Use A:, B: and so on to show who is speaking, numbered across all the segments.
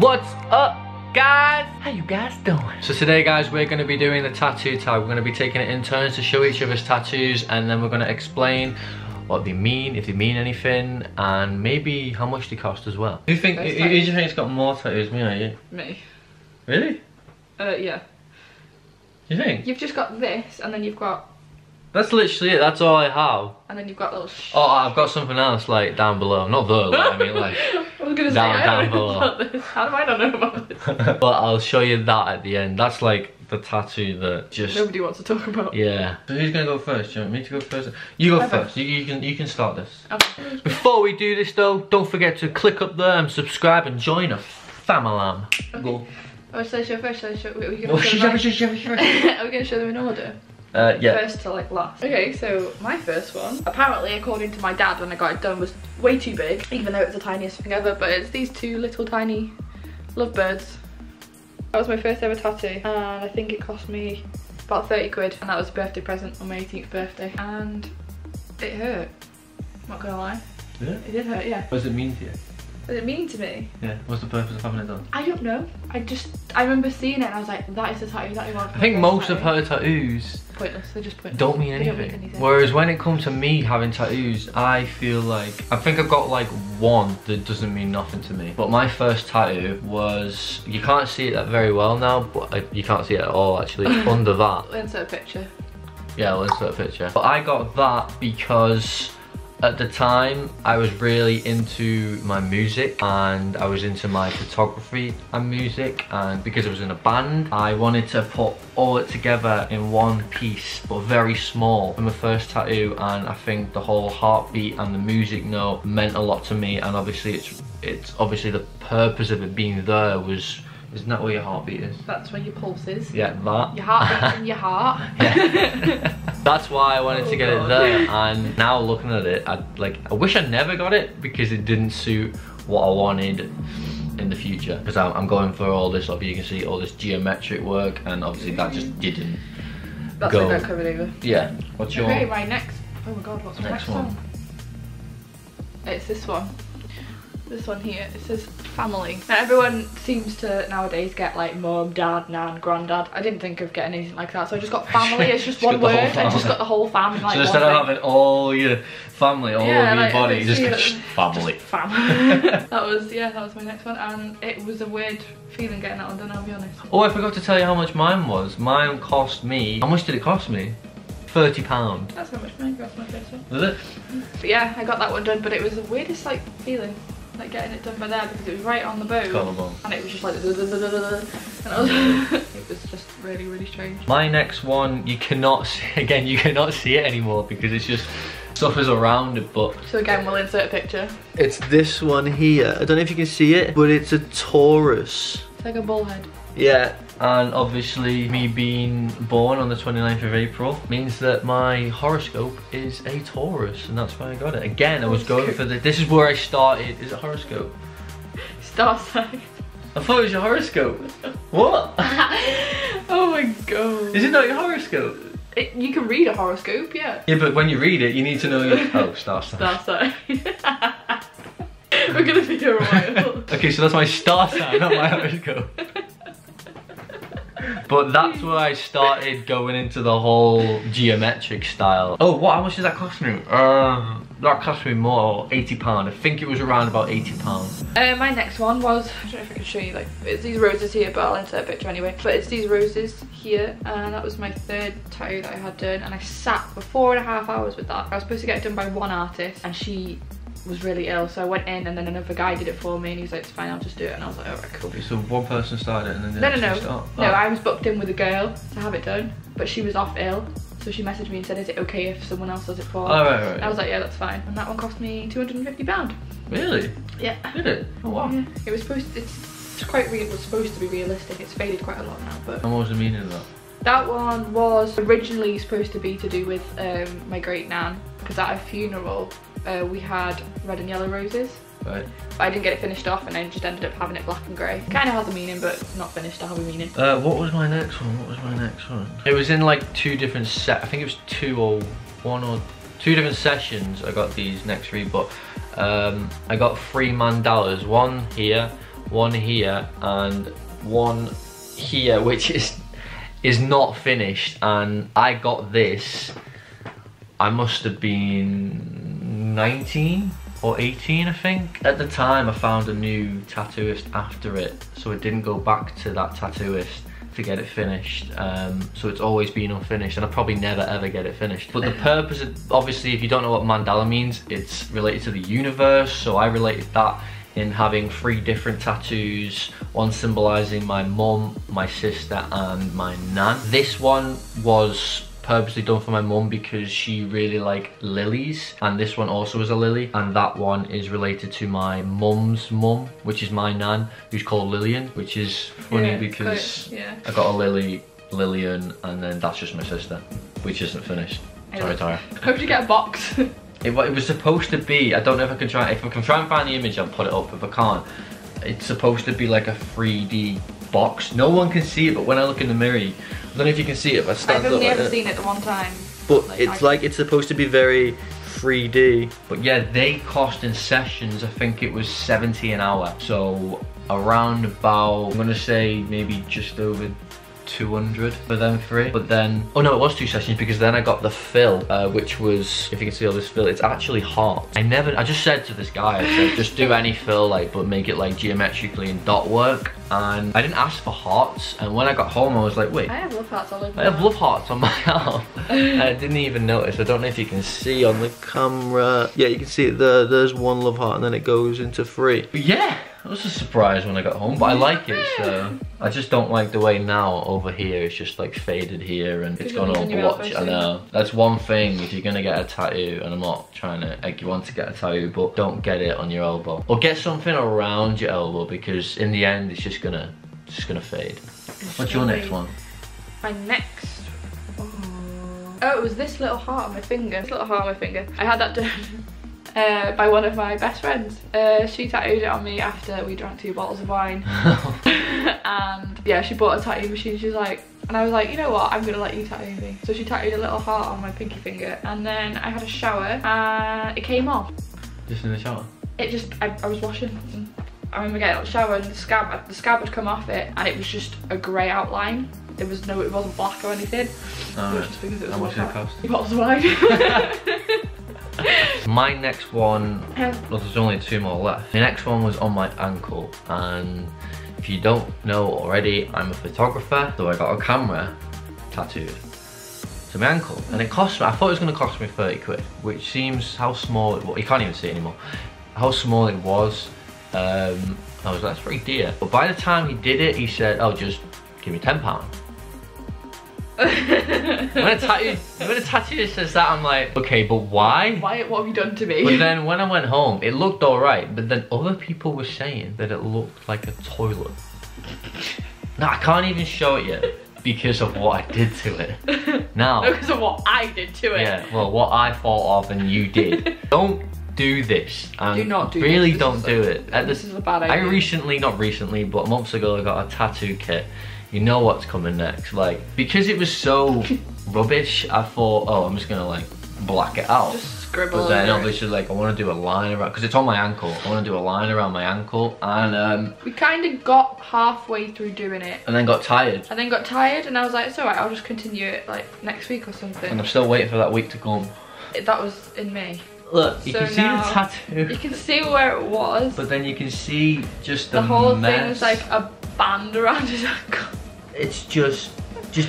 A: What's up, guys? How you guys doing? So today, guys, we're going to be doing the tattoo tag. We're going to be taking it in turns to show each of us tattoos, and then we're going to explain what they mean, if they mean anything, and maybe how much they cost as well. Who do you think's got more tattoos, me or you?
B: Me.
A: Really?
B: Yeah.
A: You think?
B: You've just got this, and then you've got...
A: That's literally it, that's all I have.
B: And then you've got little...
A: Oh, I've got something else, like, down below. Not the, like, I mean, like...
B: I was gonna say, I don't know about this. How do I not know about this?
A: But I'll show you that at the end. That's like the tattoo that just...
B: Nobody wants to talk about.
A: Yeah. So who's gonna go first? Do you want me to go first? You go first. You can start this.
B: Okay.
A: Before we do this though, don't forget to click up there and subscribe and join a family.
B: Okay.
A: Go.
B: Oh, should I show first? Should I show... Are we
A: Oh,
B: gonna show them in order?
A: Yeah.
B: First to like last. Okay, so my first one, apparently according to my dad when I got it done, was way too big, even though it's the tiniest thing ever, but it's these two little tiny lovebirds. That was my first ever tattoo, and I think it cost me about 30 quid, and that was a birthday present on my 18th birthday, and it hurt. I'm not gonna lie.
A: Yeah?
B: It did hurt, yeah.
A: What does it mean to you?
B: What does it mean to me?
A: Yeah, what's the purpose of having it done?
B: I don't know. I remember seeing it and I was like, that is the tattoo that I want.
A: I think most of her tattoos
B: pointless, they're just pointless.
A: don't mean anything. Whereas when it comes to me having tattoos, I feel like, I think I've got like one that doesn't mean nothing to me. But my first tattoo was, you can't see it that very well now, but you can't see it at all actually. It's under that.
B: Insert a picture.
A: Yeah, I'll insert a picture. But I got that because at the time I was really into my music and I was into my photography and music, and because I was in a band I wanted to put all it together in one piece but very small for my first tattoo, and I think the whole heartbeat and the music note meant a lot to me, and obviously it's obviously the purpose of it being there was, isn't that where your heartbeat is?
B: That's where your pulse is.
A: Yeah, that.
B: Your heartbeat in your heart.
A: Yeah. That's why I wanted to get it there, and now looking at it, I wish I never got it because it didn't suit what I wanted in the future. Because I'm going for all this, you can see all this geometric work, and obviously that just didn't
B: That's
A: go.
B: like that covered over.
A: Yeah. What's your...
B: Okay, my next... Oh my god, what's my next one? It's this one. This one here. It says family. Now everyone seems to nowadays get like mum, dad, nan, granddad. I didn't think of getting anything like that, so I just got family. It's just one word. I just got the whole family. Like,
A: so instead of having all your family all over your body, you just
B: go
A: family.
B: Just family. that was my next one, and it was a weird feeling getting that one done, I'll be honest.
A: Oh, I forgot to tell you how much mine was. Mine cost me, how much did it cost me? £30.
B: That's how much mine cost my first one.
A: Was it?
B: But yeah, I got that one done, but it was the weirdest like feeling, like getting it done by there, because it was right on the boat, and it was just like and it was just really, really strange. My
A: next one, you cannot see, again, you cannot see it anymore because it's just stuff is around it, but
B: so again we'll insert a picture.
A: It's this one here. I don't know if you can see it, but it's a Taurus.
B: It's like a bullhead.
A: Yeah, and obviously me being born on the 29th of April means that my horoscope is a Taurus, and that's why I got it. Again, I was going for this is where I started. Is it horoscope?
B: Star sign.
A: I thought it was your horoscope. What?
B: Oh my god.
A: Is it not your horoscope?
B: You can read a horoscope, yeah.
A: Yeah, but when you read it, you need to know your... Oh, star sign.
B: Star sign. We're gonna be here a while.
A: Okay, so that's my star sign, not my horoscope. But that's where I started going into the whole geometric style. Oh, what? How much did that cost me? That cost me more, £80. I think it was around about £80.
B: My next one was, I don't know if I can show you, like, it's these roses here, but I'll insert a picture anyway. But it's these roses here, and that was my third tattoo that I had done, and I sat for 4.5 hours with that. I was supposed to get it done by one artist, and she was really ill, so I went in, and then another guy did it for me, and he was like, it's fine, I'll just do it, and I was like, alright, cool.
A: Okay, so one person started it and then the
B: No,
A: next start?
B: No, I was booked in with a girl to have it done, but she was off ill, so she messaged me and said, is it okay if someone else does it for her?
A: Oh, right.
B: I was like, yeah, that's fine, and that one cost me £250.
A: Really?
B: Yeah.
A: Did it? Oh wow.
B: Yeah. It was supposed to, it's quite real, it was supposed to be realistic, it's faded quite a lot now, but...
A: And what was the meaning of that?
B: That one was originally supposed to be to do with my great nan, because at a funeral we had red and yellow roses.
A: Right.
B: But I didn't get it finished off, and I just ended up having it black and grey. Kind of has a meaning, but not finished to have a meaning.
A: What was my next one? It was in like two different I think it was two different sessions I got these next three, but I got 3 mandalas. One here, one here, and one here, which is not finished. And I got this, I must have been 19 or 18, I think. At the time, I found a new tattooist after it, so it didn't go back to that tattooist to get it finished. So it's always been unfinished, and I'll probably never ever get it finished. But the purpose of, obviously, if you don't know what mandala means, it's related to the universe. So I related that in having 3 different tattoos, one symbolizing my mum, my sister, and my nan. This one was purposely done for my mum because she really liked lilies, and this one also is a lily, and that one is related to my mum's mum, which is my nan, who's called Lillian, which is funny because I got a Lily, Lillian, and then that's just my sister, which isn't finished. Sorry, Tara.
B: Hope you get a box.
A: It was supposed to be, I don't know if I can try, if I can try and find the image, I'll put it up. If I can't, it's supposed to be like a 3D box. No one can see it, but when I look in the mirror, I don't know if you can see it, but
B: I've only ever seen it the one time.
A: But like, it's supposed to be very 3D. But yeah, they cost in sessions, I think it was 70 an hour. So around about, I'm gonna say maybe just over 200 for them 3. But then, oh no, it was 2 sessions, because then I got the fill, which was, if you can see all this fill, it's actually heart. I just said to this guy, I said, just do any fill, like, but make it like geometrically in dot work. And I didn't ask for hearts, and when I got home I was like, wait,
B: I have love hearts all over.
A: I have love hearts on my arm. I didn't even notice. I don't know if you can see on the camera. Yeah, you can see it there. There's one love heart, and then it goes into 3. But yeah, it was a surprise when I got home, but I like it. So I just don't like the way now over here it's just like faded here, and it's gone all blotchy. I know. That's one thing, if you're gonna get a tattoo, and I'm not trying to egg you on to get a tattoo, but don't get it on your elbow, or get something around your elbow, because in the end it's just gonna fade. What's your next one?
B: My next, oh, it was this little heart on my finger. This little heart on my finger. I had that done by one of my best friends. She tattooed it on me after we drank 2 bottles of wine. And yeah, she bought a tattoo machine. She was like, and I was like, you know what, I'm gonna let you tattoo me. So she tattooed a little heart on my pinky finger, and then I had a shower and it came off.
A: Just in the shower?
B: It just, I was washing. I remember getting out of the shower, and the scab had come off it, and it was just a grey outline. It wasn't black or anything.
A: Oh,
B: it was just because it was
A: how much did it cost?
B: 2 bottles of wine.
A: My next one, well, there's only 2 more left. The next one was on my ankle, and if you don't know already, I'm a photographer, so I got a camera tattooed to my ankle, and it cost me, I thought it was going to cost me 30 quid, which seems how small it was. You can't even see it anymore. How small it was. I was like, that's pretty dear. But by the time he did it, he said, oh, just give me £10. When a tattooist says that, I'm like, okay, but why?
B: What have you done to me?
A: But then when I went home, it looked alright, but then other people were saying that it looked like a toilet. Now, I can't even show it yet because of what I did to it. Now,
B: no, because of what I did to it.
A: Yeah, well, what I thought of and you did. Don't do this.
B: Do not do
A: really
B: this.
A: Don't do it.
B: This is a bad idea.
A: Not recently, but months ago, I got a tattoo kit. You know what's coming next. Like, because it was so rubbish, I thought, oh, I'm just gonna like black it out.
B: Just scribble.
A: But then obviously, like, I want to do a line around, because it's on my ankle. I want to do a line around my ankle, and
B: we kind of got halfway through doing it,
A: and then got tired.
B: And I was like, it's alright, I'll just continue it like next week or something.
A: And I'm still waiting for that week to come.
B: That was in May.
A: Look, you can see the tattoo.
B: You can see where it was.
A: But then you can see just the
B: whole
A: mess.
B: thing's like a band around his ankle.
A: It's just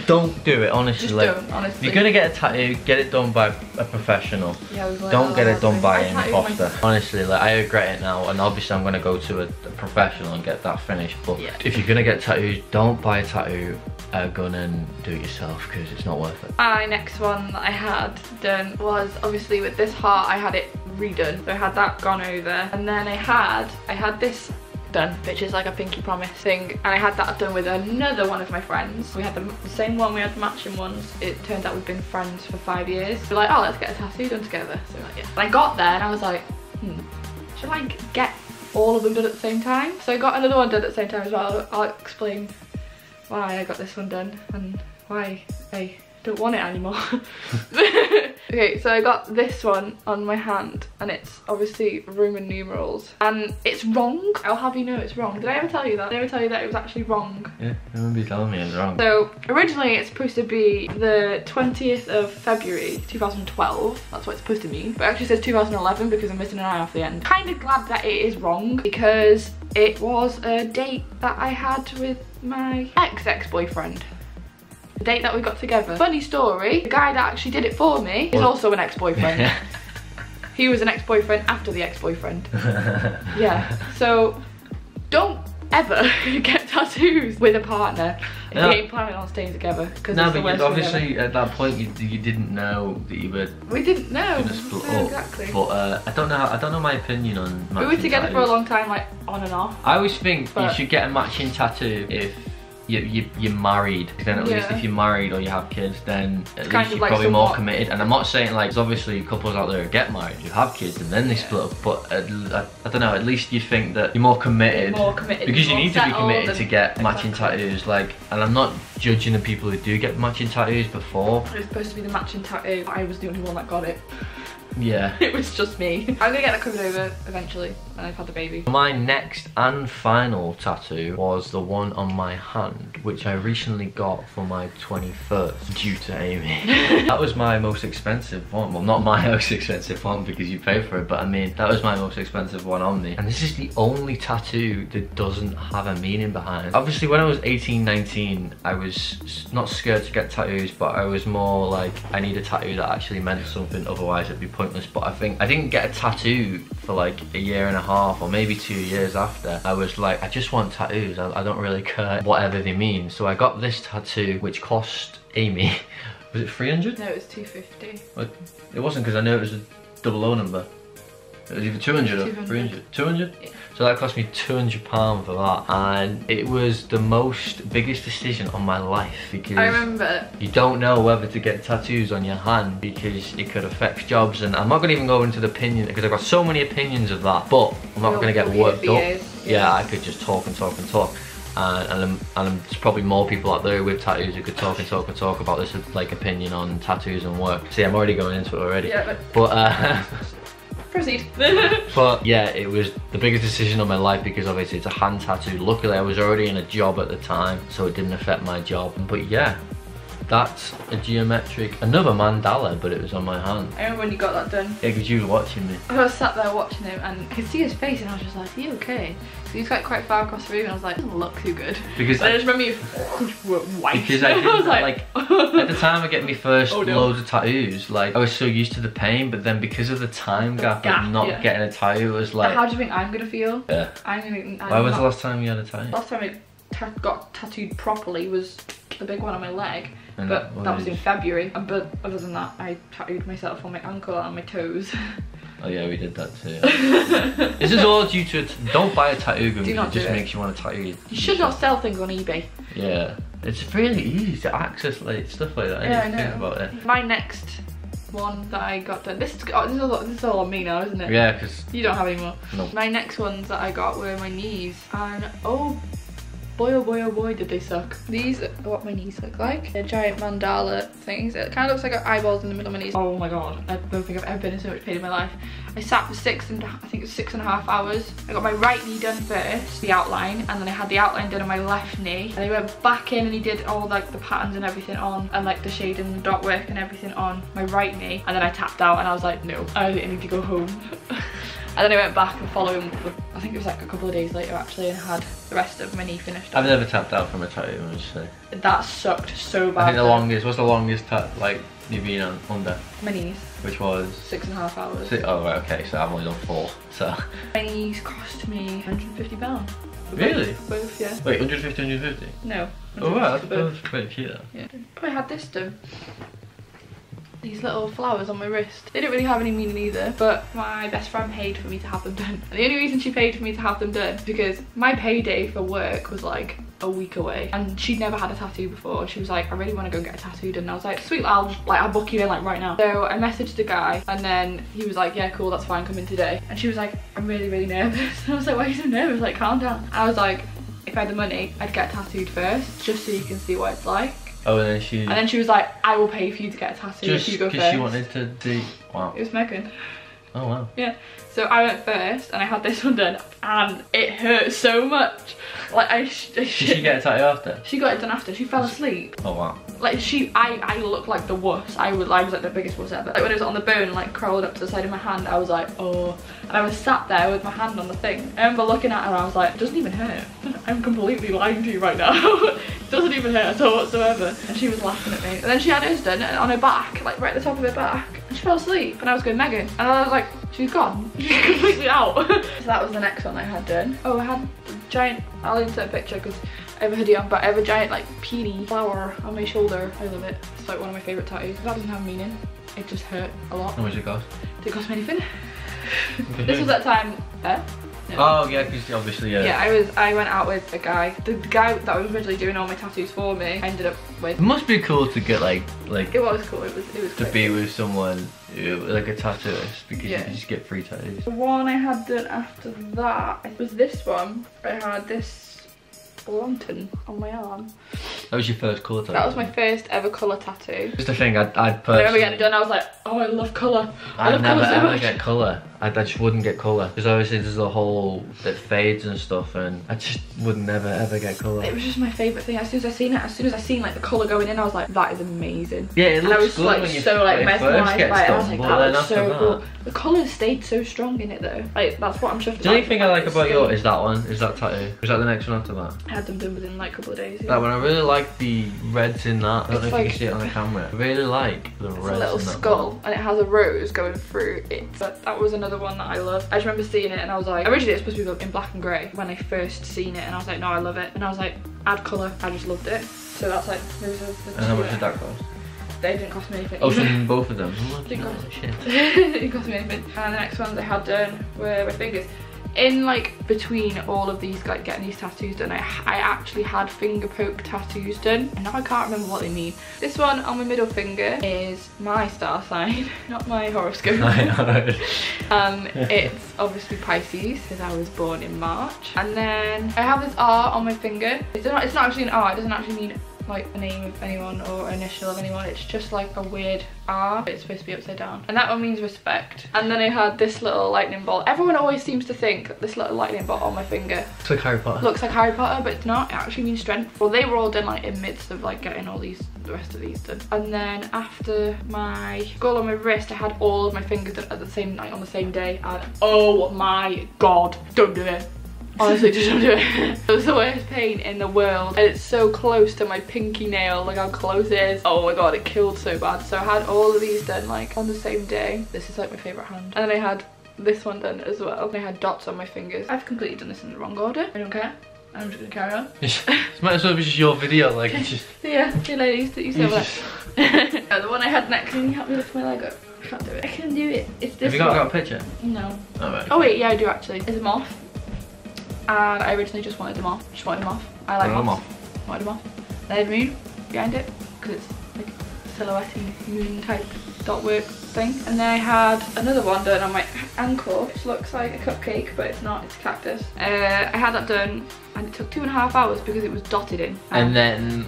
A: don't do it, honestly.
B: Just
A: like,
B: don't, honestly.
A: If you're gonna get a tattoo, get it done by a professional.
B: Yeah,
A: don't get it done by an imposter. Honestly, like, I regret it now, and obviously I'm gonna go to a professional and get that finished. But yeah, if you're gonna get tattoos, don't buy a tattoo gun and do it yourself, because it's not worth it.
B: My next one that I had done was, obviously with this heart, I had it redone. So I had that gone over, and then I had this done, which is like a pinky promise thing, and I had that done with another one of my friends. We had the same one, we had the matching ones. It turned out we've been friends for 5 years. We're like, oh, let's get a tattoo done together. So we're like, yeah. And I got there and I was like, should I get all of them done at the same time? So I got another one done at the same time as well. I'll explain why I got this one done and why I don't want it anymore. Okay, so I got this one on my hand, and it's obviously Roman numerals, and it's wrong. I'll have you know it's wrong. Did I ever tell you that? Did I ever tell you that it was actually wrong?
A: Yeah, I remember you telling me it's wrong.
B: So originally it's supposed to be the 20th of February 2012. That's what it's supposed to mean, but it actually says 2011 because I'm missing an eye off the end. Kind of glad that it is wrong because it was a date that I had with my ex-boyfriend. The date that we got together. Funny story, the guy that actually did it for me is also an ex-boyfriend. He was an ex-boyfriend after the ex-boyfriend. Yeah, so don't ever get tattoos with a partner if you ain't planning on staying together.
A: No, but obviously at that point you didn't know that you were.
B: We didn't know.
A: Split
B: no,
A: up.
B: Exactly.
A: But I don't know my opinion on matching.
B: We were together
A: tattoos
B: for a long time, like on and off.
A: I always think you should get a matching tattoo if you're married, because then at least if you're married or you have kids, then at least you're probably more committed. And I'm not saying, like, there's obviously couples out there who get married, who have kids and then they split up, but I don't know, at least you think that you're more committed. Because you need to be committed to get matching tattoos, like, and I'm not judging the people who do get matching tattoos before.
B: It was supposed to be the matching tattoo, I was the only one that got it.
A: Yeah.
B: It was just me. I'm gonna get that covered over eventually when I've had the baby.
A: My next and final tattoo was the one on my hand, which I recently got for my 21st, due to Amy. That was my most expensive one. Well, not my most expensive one because you paid for it, but I mean, that was my most expensive one on me. And this is the only tattoo that doesn't have a meaning behind it. Obviously, when I was 18, 19, I was not scared to get tattoos, but I was more like, I need a tattoo that actually meant something, otherwise it'd be pointless. But I think I didn't get a tattoo for like a year and a half or maybe 2 years after. I was like, I just want tattoos, I don't really care whatever they mean. So I got this tattoo, which cost Amy, was it 300?
B: No, it was 250.
A: Well, it wasn't, because I know it was a 00 number. It was either 200 or 300. 200? Yeah. So that cost me £200 for that, and it was the biggest decision on my life, because
B: I remember
A: you don't know whether to get tattoos on your hand because it could affect jobs. And I'm not gonna even go into the opinion because I've got so many opinions of that, but I'm not gonna get worked up. Yeah, I could just talk and talk and talk. And there's probably more people out there with tattoos who could talk and talk and talk about this, like, opinion on tattoos and work. See, I'm already going into it already. Yeah, but
B: proceed.
A: But yeah, it was the biggest decision of my life because obviously it's a hand tattoo. Luckily I was already in a job at the time, so it didn't affect my job. But yeah, that's a geometric, another mandala, but it was on my hand.
B: I remember when you got that done.
A: Yeah, because you were watching me.
B: I was sat there watching him and I could see his face and I was just like, are you okay? So he's like quite far across the room and I was like, doesn't look too good. Because I just remember you were white.
A: Because I didn't, like at the time I get my first loads of tattoos, like I was so used to the pain, but then because of the time gap of not getting a tattoo, it was like,
B: how do you think I'm gonna feel?
A: Yeah.
B: Why
A: was the last time you had a tattoo?
B: Last time I got tattooed properly was the big one on my leg. But that was in February. But other than that, I tattooed myself on my ankle and on my toes.
A: Oh yeah, we did that too. This is all due to don't buy a tattoo gun because it just makes you want to tattoo.
B: You should not sell things on eBay.
A: Yeah, it's really easy to access like stuff like that.
B: Yeah, I know.
A: Think about it.
B: My next one that I got done. This is all on me now, isn't it?
A: Yeah, because
B: you don't have any more.
A: No.
B: My next ones that I got were my knees, and oh boy did they suck. These are what my knees look like. They're giant mandala things. It kind of looks like eyeballs in the middle of my knees. Oh my god, I don't think I've ever been in so much pain in my life. I sat for 6.5 hours. I got my right knee done first, the outline, and then I had the outline done on my left knee. And I went back in and he did all like the patterns and everything on, and like the shading and dot work and everything on my right knee. And then I tapped out and I was like, no, I need to go home. And then I went back and followed him, I think it was like a couple of days later actually, and had the rest of my knee finished.
A: I've never tapped out from a tattoo, I must say.
B: That sucked so bad.
A: I think the longest, what's the longest like you've been on under?
B: My knees.
A: Which was? 6.5
B: hours.
A: Oh right, okay, so I've only done 4, so.
B: My knees cost me £150.
A: Really?
B: Both, yeah.
A: Wait, 150, 150?
B: No.
A: Oh wow, that's quite cute.
B: Yeah. But I had this done. These little flowers on my wrist. They don't really have any meaning either, but my best friend paid for me to have them done. And the only reason she paid for me to have them done is because my payday for work was like a week away, and she'd never had a tattoo before. She was like, I really want to go get a tattoo done. And I was like, sweet, I'll book you in like right now. So I messaged the guy and then he was like, yeah, cool, that's fine, come in today. And she was like, I'm really nervous. And I was like, why are you so nervous? Like, calm down. And I was like, if I had the money, I'd get tattooed first, just so you can see what it's like.
A: Oh, and then
B: she was like, I will pay for you to get a tattoo if you go first.
A: Just because she wanted to do, wow.
B: It was Megan.
A: Oh wow.
B: Yeah. So I went first and I had this one done and it hurt so much. Like
A: Did she get a tattoo after?
B: She got it done after. She fell asleep.
A: Oh wow.
B: Like I looked like the wuss. I was like the biggest wuss ever. Like when it was on the bone, like crawled up to the side of my hand, I was like, oh. And I was sat there with my hand on the thing. I remember looking at her and I was like, it doesn't even hurt. I'm completely lying to you right now. It doesn't even hurt at all whatsoever. And she was laughing at me. And then she had hers done on her back, like right at the top of her back. And she fell asleep. And I was going, Megan. And I was like, she's gone. She's completely out. So that was the next one I had done. Oh, I had a giant, I'll insert a picture because I have a hoodie on, but I have a giant like peony flower on my shoulder. I love it. It's like one of my favourite tattoos. That doesn't have meaning. It just hurt a lot.
A: How much did it cost?
B: Did it cost me anything? This was at time, no.
A: Oh yeah, because obviously
B: yeah. I went out with a guy. The guy that was originally doing all my tattoos for me, I ended up with. It
A: must be cool to get like. It
B: was cool. It was
A: to be with someone like a tattooist because you can just get free tattoos.
B: The one I had done after that was this one. I had this lantern on my arm.
A: That was your first colour tattoo?
B: That was my first ever colour tattoo.
A: Just the thing, I'd personally...
B: I remember getting it done, I was like, oh, I love colour. I love colour so much.
A: I'd never get colour. I just wouldn't get colour. Because obviously there's a whole that fades and stuff and I just would never ever get colour.
B: It was just my favourite thing. As soon as I seen like the colour going in, I was like, that is amazing.
A: Yeah, it looks
B: and I was
A: good
B: like
A: when you
B: so like mesmerised by it. I was like, that looks so cool. The colour stayed so strong in it though. Like that's what I'm sure.
A: The only thing I like about yours is that one, is that tattoo. Was that the next one after that?
B: I had them done within like a couple of days. Yeah.
A: That one, I really like the reds in that. I don't know if you can see it on the camera. I really like the reds in that.
B: It's a little skull and it has a rose going through it. But that was another one that I love. I just remember seeing it and I was like, originally it was supposed to be in black and grey when I first seen it and I was like, no, I love it. And I was like, add colour, I just loved it. So that's like, those are the two.
A: And how much did that cost?
B: They didn't cost me anything.
A: Oh, so both of them?
B: Didn't cost me anything. And the next ones I had done were my fingers. In like between all of these, like getting these tattoos done, I actually had finger poke tattoos done and now I can't remember what they mean. This one on my middle finger is my star sign, not my horoscope. It's obviously Pisces because I was born in March. And then I have this R on my finger. It's not actually an R, it doesn't actually mean like a name of anyone or initial of anyone, it's just like a weird R. It's supposed to be upside down and that one means respect. And then I had this little lightning bolt. Everyone always seems to think this little lightning bolt on my finger
A: looks like Harry Potter.
B: Looks like Harry Potter, but it's not. It actually means strength. Well, they were all done like in midst of like getting all these, the rest of these done. And then after my skull on my wrist, I had all of my fingers done at the same night on the same day and oh my god, don't do it. Honestly, just don't do it. It was the worst pain in the world and it's so close to my pinky nail, like how close it is. Oh my god, it killed so bad. So I had all of these done like on the same day. This is like my favourite hand. And then I had this one done as well. And I had dots on my fingers. I've completely done this in the wrong order. I don't care. I'm just gonna carry on.
A: It might as well be just your video, like it's just...
B: Yeah, see you later, you see over there. The one I had next, can you help me lift my leg up? I can't do it. I can do it. It's this
A: Have you got a picture?
B: No.
A: Oh, right.
B: Oh wait, yeah I do actually. It's a moth. And I originally just wanted them off. I like moths. Wanted them off. They had a moon behind it because it's like silhouette moon type dot work thing. And then I had another one done on my ankle, which looks like a cupcake, but it's not. It's a cactus. I had that done, and it took 2.5 hours because it was dotted in.
A: And then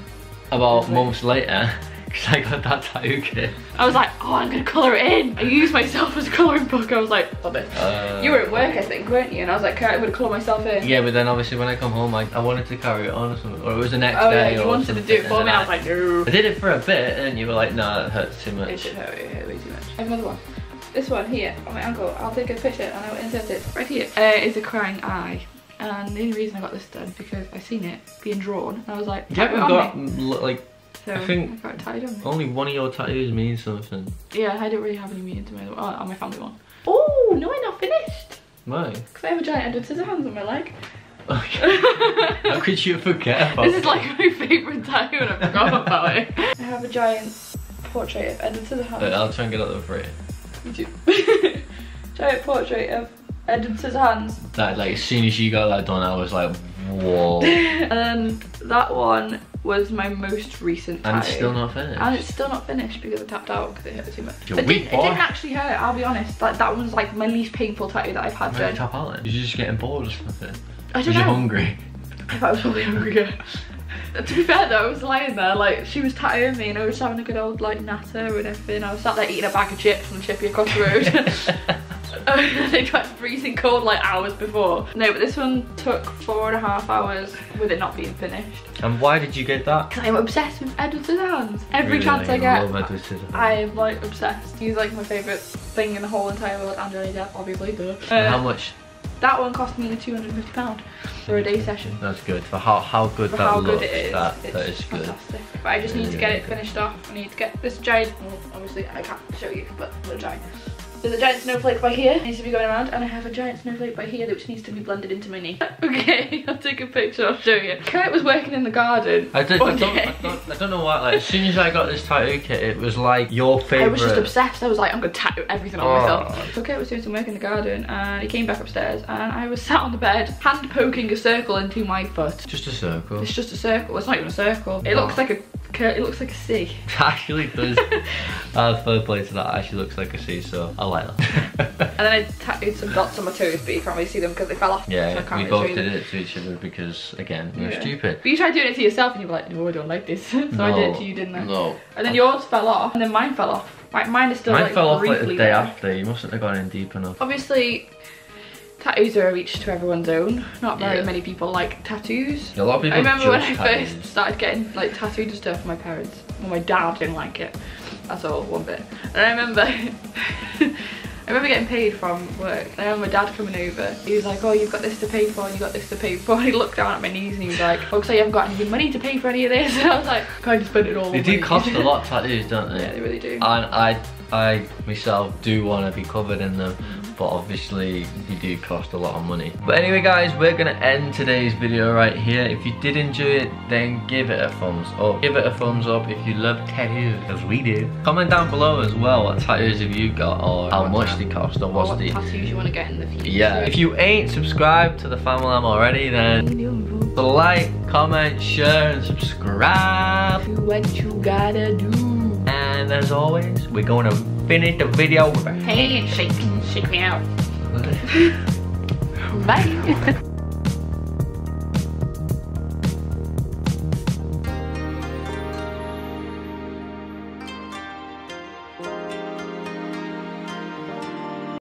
A: about months later, because I got that tattoo kit,
B: I was like, oh, I'm gonna colour it in. I used myself as a colouring book. I was like, stop it. You were at work, I think, weren't you? And I was like, I'm gonna colour myself in.
A: Yeah, but then obviously when I come home, I wanted to carry it on or something, or it was the next day.
B: Yeah, you wanted to do it for me, and I was like, no.
A: I did it for a bit, and you were like, nah, it hurts too much.
B: It did hurt, it hurt way too much. I have another one. This one here on my ankle. I'll take a picture and I will insert it right here. Is a crying eye. And the only reason I got this done because I seen it being drawn, and I was like,
A: you haven't got like.
B: So
A: I think
B: got it tied on me.
A: Only one of your tattoos means something.
B: Yeah, I don't really have any meaning to my other on my family one. Oh, no, I'm not finished.
A: Why?
B: Because I have a giant Edward Scissorhands on my leg.
A: How could you forget about
B: this? Is like my favourite tattoo and I forgot about it. I have a giant portrait of Edward Scissorhands.
A: I'll try and get it over it.
B: YouTube. Giant portrait of Edward Scissorhands.
A: That, like, as soon as you got that done, I was like, whoa.
B: And that one was my most recent tattoo.
A: And it's still not finished.
B: And it's still not finished because I tapped out because it hurt too much.
A: It didn't
B: actually hurt, I'll be honest. Like, that one's like my least painful tattoo that I've had done.
A: Why did you tap out then? You're just getting bored or something?
B: I don't know.
A: You're hungry.
B: I thought I was probably hungrier. To be fair though, I was lying there, like, she was tattooing me and I was having a good old, like, natter and everything. I was sat there eating a bag of chips from Chippy across the road. They tried freezing cold, like, hours before. No, but this one took 4.5 hours with it not being finished.
A: And why did you get that?
B: Because I'm obsessed with Edward Scissorhands. Every
A: Really?
B: chance I get,
A: love Edward Scissorhands.
B: I'm, like, obsessed. He's, like, my favourite thing in the whole entire world, and Johnny Depp, obviously, duh.
A: And how much?
B: That one cost me £250 for a day session.
A: That's good. For how good
B: For
A: that
B: how
A: looks,
B: good it is,
A: that
B: it's
A: is good.
B: fantastic. But I just need to get it finished off. I need to get this giant, well, obviously I can't show you, but the giant. There's a giant snowflake by here, needs to be going around, and I have a giant snowflake by here which needs to be blended into my knee. Okay, I'll take a picture, I'll show you. Kurt was working in the garden.
A: I don't know why, like, as soon as I got this tattoo kit, it was like your favourite.
B: I was just obsessed. I was like, I'm gonna tattoo everything on myself. So Kurt was doing some work in the garden and he came back upstairs and I was sat on the bed, hand poking a circle into my foot.
A: Just a circle.
B: It's just a circle, it's not even a circle. It looks like a C.
A: It actually does. Third place to that actually looks like a C, so I like that.
B: And then I tattooed some dots on my toes, but you can't really see them because they fell off.
A: Yeah,
B: so I can't
A: we
B: really
A: both
B: show
A: did
B: you them.
A: it to each other because, again, we're stupid.
B: But you tried doing it to yourself and you were like, no, I don't like this. So I did it to you, didn't I?
A: No.
B: And then yours fell off, and then mine fell off. Mine is still
A: Mine fell off like the
B: briefly
A: day
B: there.
A: after. You mustn't have gone in deep enough.
B: Obviously, tattoos are each to everyone's own. Not very many people like tattoos.
A: A lot of people
B: I remember when I
A: tattoos.
B: first started getting like tattooed and stuff from my parents. Well, my dad didn't like it. That's all, one bit. And I remember I remember getting paid from work. I remember my dad coming over. He was like, oh, you've got this to pay for, you got this to pay for. And he looked down at my knees and he was like, oh, so you haven't got any money to pay for any of this? And I was like, kind of spent it all on
A: They do
B: me.
A: cost a lot, tattoos, don't they?
B: Yeah, they really do.
A: And I myself do want to be covered in them, but obviously they do cost a lot of money. But anyway guys, we're gonna end today's video right here. If you did enjoy it, then give it a thumbs up. Give it a thumbs up if you love tattoos, as we do. Comment down below as well, what tattoos have you got, or how much they cost, or what's
B: what
A: the
B: tattoos you want to get in the future.
A: Yeah, if you ain't subscribed to the family already, then like, comment, share, and subscribe.
B: Do what you gotta do.
A: And as always, we're going to finish the video with a
B: Handshake. Shake me out. Bye.